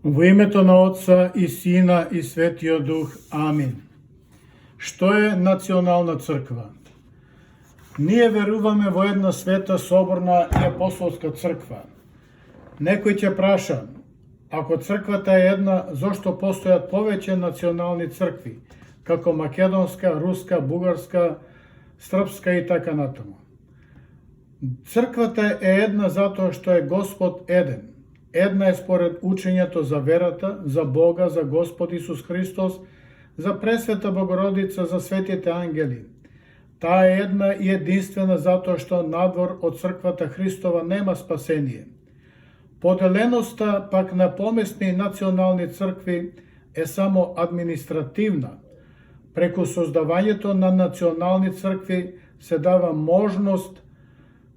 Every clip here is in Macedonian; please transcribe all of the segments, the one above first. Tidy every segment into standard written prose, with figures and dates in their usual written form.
Во името на Отца и Сина и Светиот Дух. Амин. Што е национална црква? Ние веруваме во една света, соборна и апостолска црква. Некој ќе праша, ако црквата е една, зошто постојат повеќе национални цркви, како македонска, руска, бугарска, српска и така натаму? Црквата е една затоа што е Господ еден. Една е според учењето за верата, за Бога, за Господ Исус Христос, за Пресвета Богородица, за светите ангели. Таа е една и единствена затоа што надвор од црквата Христова нема спасение. Поделеноста пак на помесни национални цркви е само административна. Преку создавањето на национални цркви се дава можност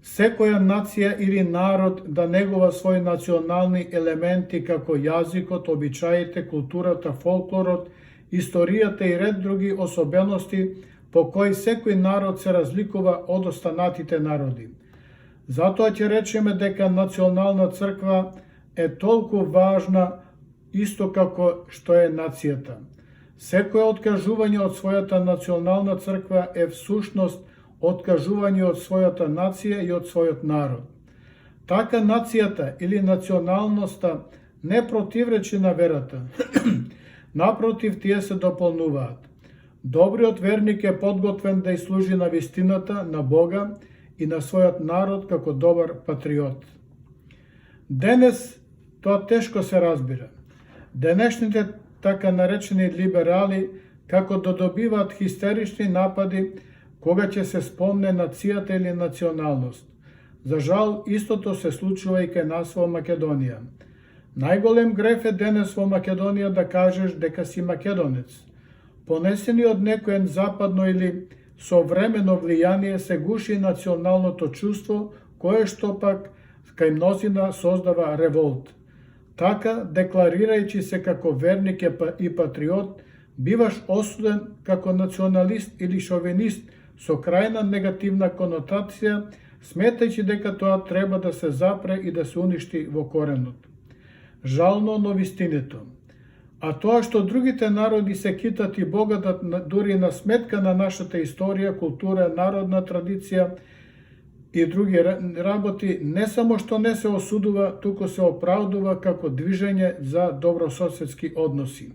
секоја нација или народ да негува своји национални елементи како јазикот, обичаите, културата, фолклорот, историјата и ред други особености по кои секој народ се разликува од останатите народи. Затоа ќе речеме дека национална црква е толку важна исто како што е нацијата. Секој откажување од својата национална црква е всушност откажување од својата нација и од својот народ. Така нацијата или националноста не противречи на верата. Напротив, тие се дополнуваат. Добриот верник е подготвен да служи на вистината, на Бога и на својот народ како добар патриот. Денес тоа тешко се разбира. Денешните така наречени либерали како да добиваат хистерични напади кога ќе се спомне нацијата или националност. За жал, истото се случува и кај нас во Македонија. Најголем греф е денес во Македонија да кажеш дека си македонец. Понесени од некој западно или современо влијание се гуши националното чувство, кое што пак кај мнозина создава револт. Така, декларирајќи се како верник и патриот, биваш осуден како националист или шовинист со крајна негативна конотација, сметајќи дека тоа треба да се запре и да се уништи во коренот. Жално, но вистинето. А тоа што другите народи се китат и богатат дури на сметка на нашата историја, култура, народна традиција и други работи, не само што не се осудува, туку се оправдува како движење за добрососедски односи.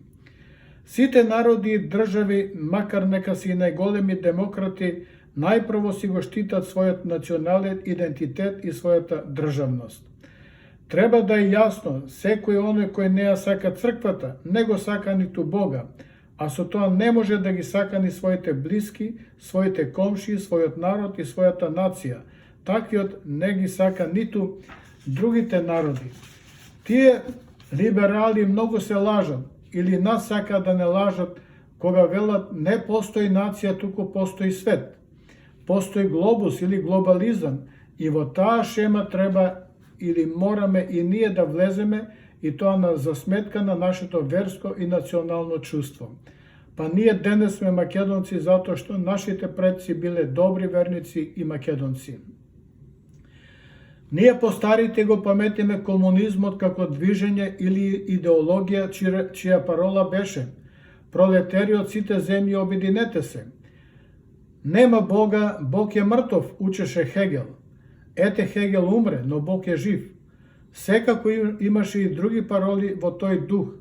Сите народи и држави, макар нека си најголеми демократи, најпрво си го штитат својот национален идентитет и својата државност. Треба да е јасно, секој оној кој не ја сака црквата, не го сака ниту Бога, а со тоа не може да ги сака ни своите блиски, своите комши, својот народ и својата нација. Таквиот не ги сака ниту другите народи. Тие либерали многу се лажат, или нас сака да не лажат, кога велат не постои нација, туку постои свет. Постои глобус или глобализам и во таа шема треба или мораме и ние да влеземе и тоа за сметка на нашето верско и национално чувство. Па ние денес сме македонци затоа што нашите предци биле добри верници и македонци. Ние постарите го паметиме комунизмот како движење или идеологија чија парола беше пролетари од сите земји обединете се. Нема Бога, Бог е мртов, учеше Хегел. Ете Хегел умре, но Бог е жив. Секако имаше и други пароли во тој дух.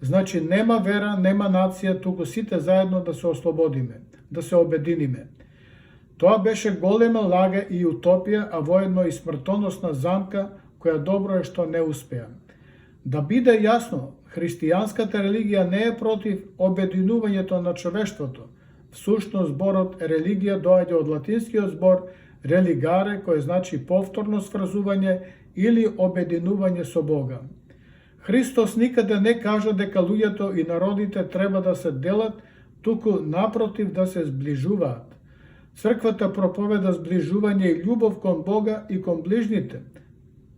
Значи нема вера, нема нација, туку сите заедно да се ослободиме, да се обединиме. Тоа беше голема лага и утопија, а воедно и смртоносна замка, која добро е што не успеа. Да биде јасно, христијанската религија не е против обединувањето на човештвото. Всушност зборот религија доаѓа од латинскиот збор religare, кој значи повторно сврзување или обединување со Бога. Христос никаде не кажа дека луѓето и народите треба да се делат, туку напротив да се зближуваат. Црквата проповеда зближување и љубов кон Бога и кон ближните.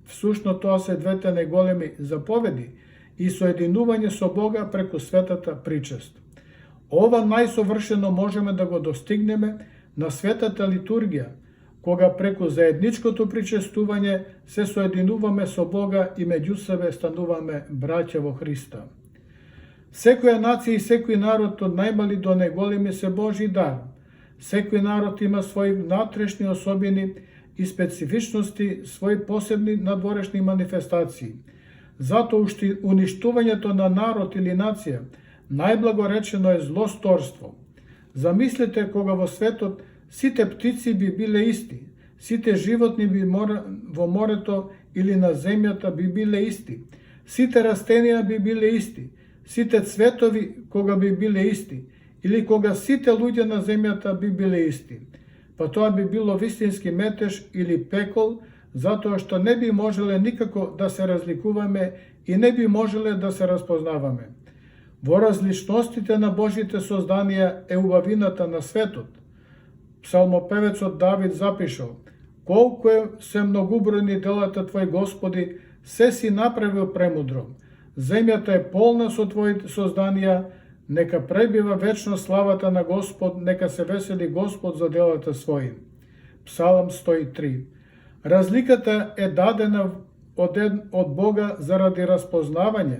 Всушно тоа се двете најголеми заповеди и соединување со Бога преку светата причест. Ова најсовршено можеме да го достигнеме на светата литургија, кога преку заедничкото причестување се соединуваме со Бога и меѓу себе стануваме браќа во Христа. Секоја нација и секој народ од најмали до најголеми се Божи дар. Секој народ има своји внатрешни особини и специфичности, своји посебни надворешни манифестации. Зато уништувањето на народ или нација најблагоречено е злосторство. Замислете кога во светот сите птици би биле исти, сите животни во морето или на земјата би биле исти, сите растенија би биле исти, сите цветови кога би биле исти, или кога сите луѓе на земјата би биле исти. Па тоа би било вистински метеж или пекол, затоа што не би можеле никако да се разликуваме и не би можеле да се разпознаваме. Во различностите на Божите созданија е убавината на светот. Псалмопевецот Давид запишал: колку се многубројни делата Твои, Господи, се си направил премудро. Земјата е полна со Твои созданија, нека пребива вечно славата на Господ, нека се весели Господ за делата Своји. Псалм 103. Разликата е дадена од Бога заради разпознавање,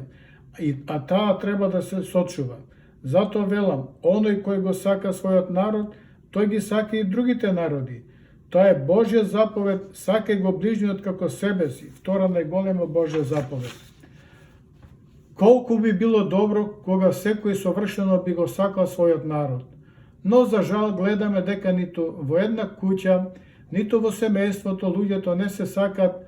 а таа треба да се сочува. Затоа велам, оној кој го сака својот народ, тој ги сака и другите народи. Тоа е Божја заповед, сакај го ближниот како себе си, втора најголема Божја заповед. Колку би било добро кога секој совршено би го сакал својот народ. Но за жал гледаме дека ниту во една куќа, ниту во семејството луѓето не се сакат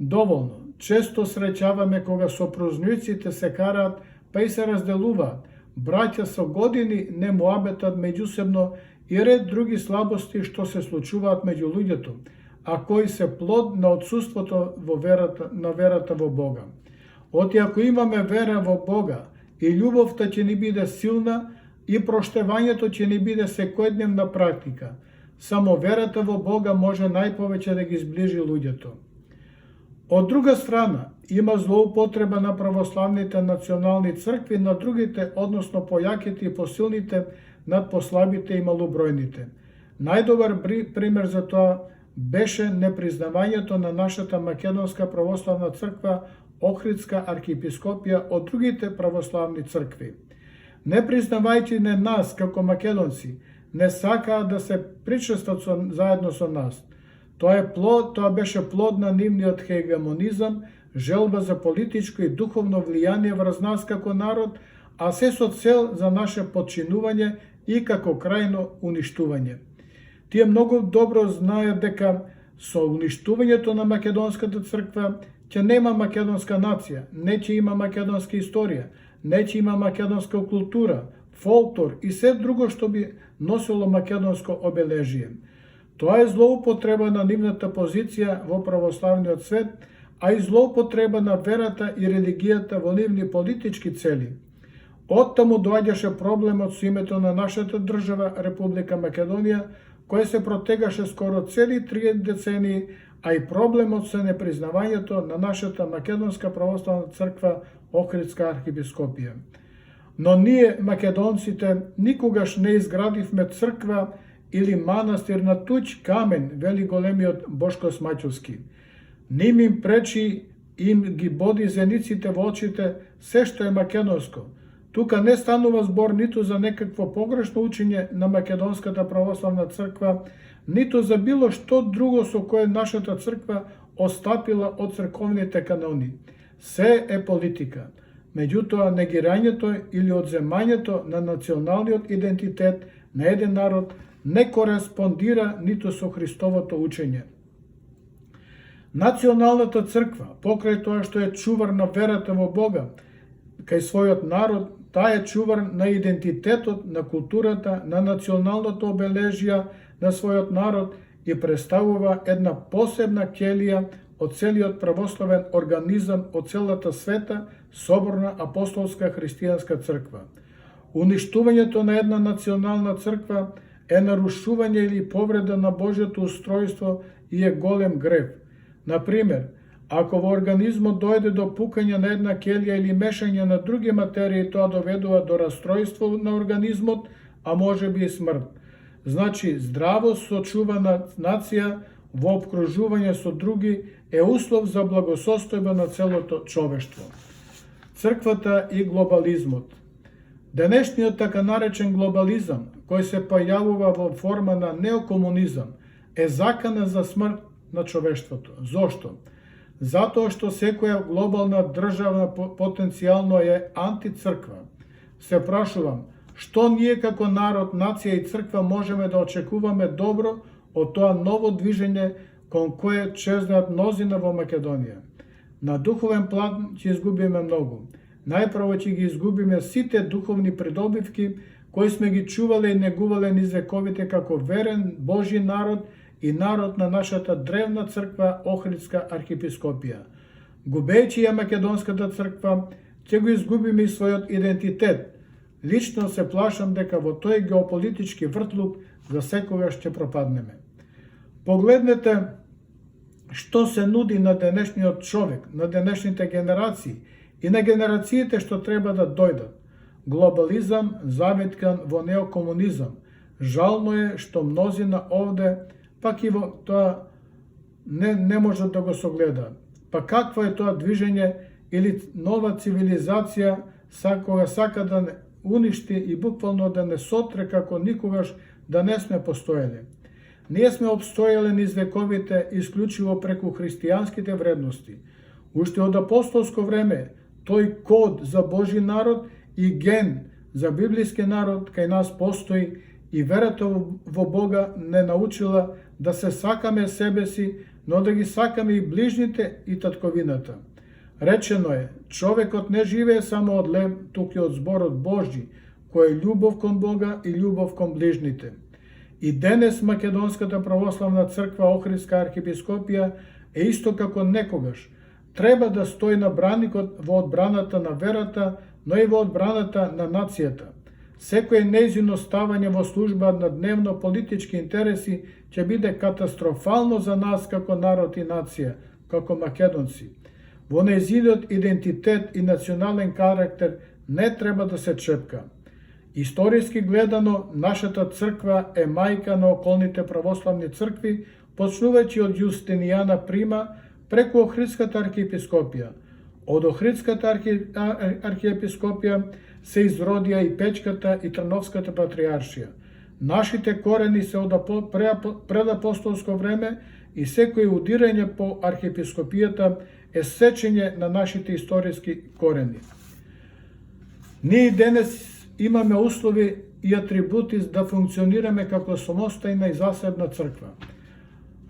доволно. Често среќаваме кога сопруžниците се караат, па и се разделуваат. Браќа со години не муабетат меѓусебно и ред други слабости што се случуваат меѓу луѓето, а кои се плод на отсуството на верата во Бога. Оти ако имаме вера во Бога и љубовта ќе ни биде силна и проштевањето ќе ни биде секојдневна практика, само верата во Бога може најповеќе да ги зближи луѓето. Од друга страна, има злоупотреба на православните национални цркви на другите, односно појаките и посилните над послабите и малобројните. Најдобар пример за тоа беше непризнавањето на нашата Македонска православна црква Охридска архиепископија од другите православни цркви. Не признавајќи не нас како македонци, не сакаа да се причестат заедно со нас. Тоа беше плод на нивниот хегемонизам, желба за политичко и духовно влијание врз нас како народ, а се со цел за наше подчинување и како крајно уништување. Тие многу добро знаат дека со уништувањето на Македонската црква ќе нема македонска нација, не ќе има македонска историја, не ќе има македонска култура, фолклор и се друго што би носило македонско обележие. Тоа е злоупотреба на нивната позиција во православниот свет, а и злоупотреба на верата и религијата во нивни политички цели. Оттаму доаѓаше проблемот со името на нашата држава, Република Македонија, кој се протегаше скоро цели 3 децении, а и проблемот со непризнавањето на нашата Македонска православна црква Охридска архиепископија. Но ние, македонците, никогаш не изградивме црква или манастир на туѓ камен, вели големиот Бошко Смаќовски. Ним им пречи, им ги боди зениците во очите се што е македонско. Тука не станува збор ниту за некакво погрешно учење на Македонската православна црква, ниту за било што друго со кое нашата црква остапила од црковните канони. Се е политика. Меѓутоа, негирањето или одземањето на националниот идентитет на еден народ не кореспондира ниту со Христовото учење. Националната црква, покрај тоа што е чувар на верата во Бога, кај својот народ, таа е чувар на идентитетот, на културата, на националното обележје на својот народ и представува една посебна келија од целиот православен организам од целата света, соборна апостолска христијанска црква. Уништувањето на една национална црква е нарушување или повреда на Божјото устројство и е голем грев. Например, ако во организмот дојде до пукање на една келија или мешање на други материи, тоа доведува до расстройство на организмот, а може би и смрт. Значи, здраво сочувана нација во обкружување со други е услов за благосостојба на целото човештво. Црквата и глобализмот. Денешниот така наречен глобализам, кој се појавува во форма на неокомунизам, е закана за смрт на човештвото. Зошто? Затоа што секоја глобална држава потенцијално е антицрква. Се прашувам, што ние како народ, нација и црква можеме да очекуваме добро од тоа ново движење кон кое чезнат мнозина во Македонија? На духовен план ќе изгубиме многу. Најпрво ќе ги изгубиме сите духовни придобивки кои сме ги чувале и негувале низ вековите како верен Божи народ и народ на нашата древна црква Охридска архиепископија. Губејќи ја Македонската црква, ќе го изгубиме и својот идентитет. Лично се плашам дека во тој геополитички вртлук за секогаш ќе пропаднеме. Погледнете што се нуди на денешниот човек, на денешните генерации и на генерациите што треба да дојдат. Глобализам заветкан во неокомунизам. Жално е што мнозина овде, пак и во тоа не можат да го согледаат. Па какво е тоа движење или нова цивилизација кога сака да не уништи и буквално да не сотре како никогаш да не сме постоеле. Ние сме обстоеле низ вековите исклучиво преку христијанските вредности. Уште од апостолско време тој код за Божи народ и ген за библиски народ кај нас постои и верата во Бога не научила да се сакаме себе си, но да ги сакаме и ближните и татковината. Речено е, човекот не живее само од леб, туку и од зборот Божји, кој е љубов кон Бога и љубов кон ближните. И денес Македонската православна црква Охридска архиепископија е исто како некогаш. Треба да стои на браникот во одбраната на верата, но и во одбраната на нацијата. Секој нејзино ставање во служба на дневно политички интереси ќе биде катастрофално за нас како народ и нација, како македонци. Во нејзиниот идентитет и национален карактер не треба да се чепка. Историски гледано, нашата црква е мајка на околните православни цркви, почнувајќи од Јустинијана Прима преку Охридската архиепископија. Од Охридската архиепископија се изродија и Печката и Трновската патриаршија. Нашите корени се од предапостолско време и секој удирање по архиепископијата е сечење на нашите историски корени. Ние денес имаме услови и атрибути да функционираме како самостојна и засебна црква.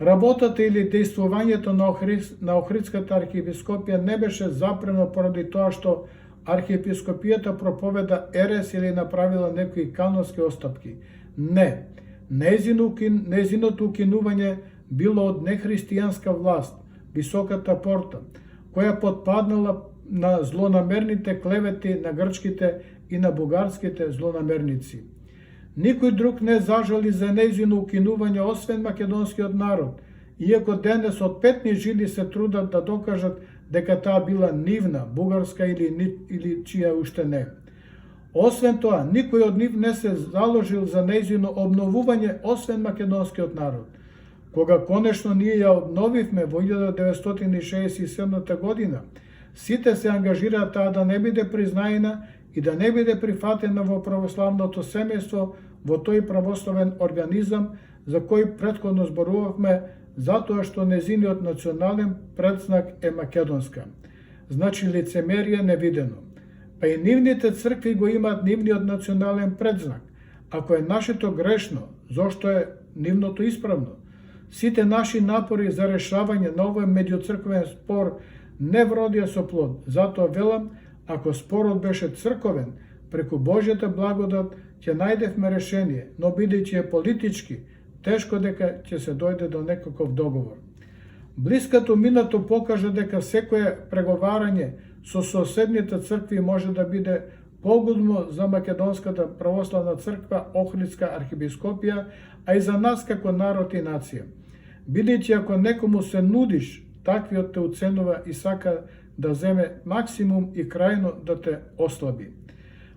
Работата или дејствувањето на Охридската архиепископија не беше запрено поради тоа што архиепископијата проповеда ерес или направила некои канонски остапки. Не, нејзиното укинување било од нехристијанска власт, високата порта, која потпаднала на злонамерните клевети на грчките и на бугарските злонамерници. Никој друг не зажали за нејзино укинување освен македонскиот народ, иако денес од петни жили се трудат да докажат дека таа била нивна, бугарска или чија уште не. Освен тоа, никој од нив не се заложил за нејзино обновување освен македонскиот народ. Кога конечно ние ја обновивме во 1967 година, сите се ангажираат таа да не биде признаена и да не биде прифатена во православното семејство, во тој православен организам за кој претходно зборувавме, затоа што незиниот национален предзнак е македонска. Значи лицемерие невидено. Па и нивните цркви го имаат нивниот национален предзнак. Ако е нашето грешно, зошто е нивното исправно? Сите наши напори за решавање на овој меѓуцрквен спор не вродија со плод. Затоа велам, ако спорот беше црковен, преку Божјата благодат ќе најдевме решение, но бидејќи е политички, тешко дека ќе се дојде до некаков договор. Блиското минато покажа дека секое преговарање со соседните цркви може да биде погубно за Македонската православна црква Охридска архиепископија, а и за нас како народ и нација. Бидејќи ако некому се нудиш, таквиот те уценува и сака да земе максимум и крајно да те ослаби.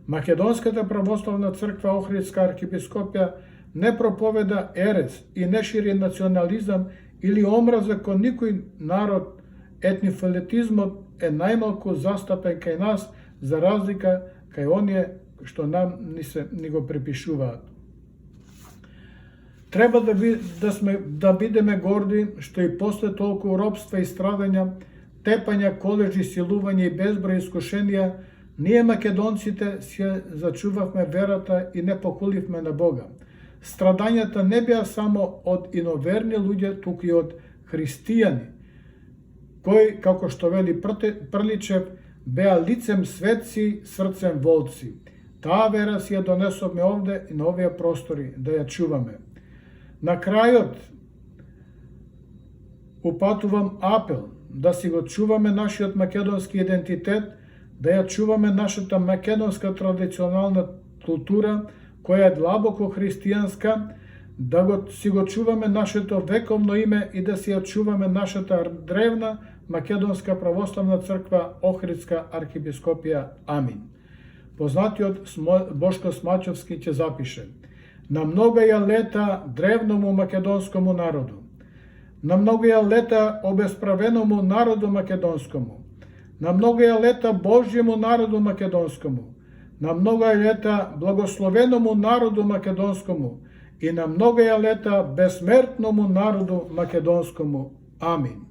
Македонската православна црква Охридска архиепископија не проповеда ерес и не шири национализам или омраза кон никој народ, етнифилетизмот е најмалку застапен кај нас, за разлика кај оние што нам ни го препишуваат. Треба да бидеме горди што и после толку робства и страдања, тепања, колежи, силување и безброј искушенија, ние македонците се зачувавме верата и не покуливме на Бога. Страдањата не беа само од иноверни луѓе, туку и од христијани, кои, како што вели Прличев, беа лицем светци, срцем волци. Таа вера си ја донесовме овде и на овие простори да ја чуваме. На крајот упатувам апел да си го чуваме нашиот македонски идентитет, да ја чуваме нашата македонска традиционална култура, која е длабоко христијанска, да си го чуваме нашето вековно име и да си ја чуваме нашата древна Македонска православна црква, Охридска архиепископија. Амин. Познатиот Бошко Смачовски ќе запише: на многоја лета древному македонскому народу, на многоја лета обесправеному народу македонскому, на многоја лета Божјему народу македонскому, на многоја лета благословеному народу македонскому и на многоја лета бесмертному народу македонскому. Амин.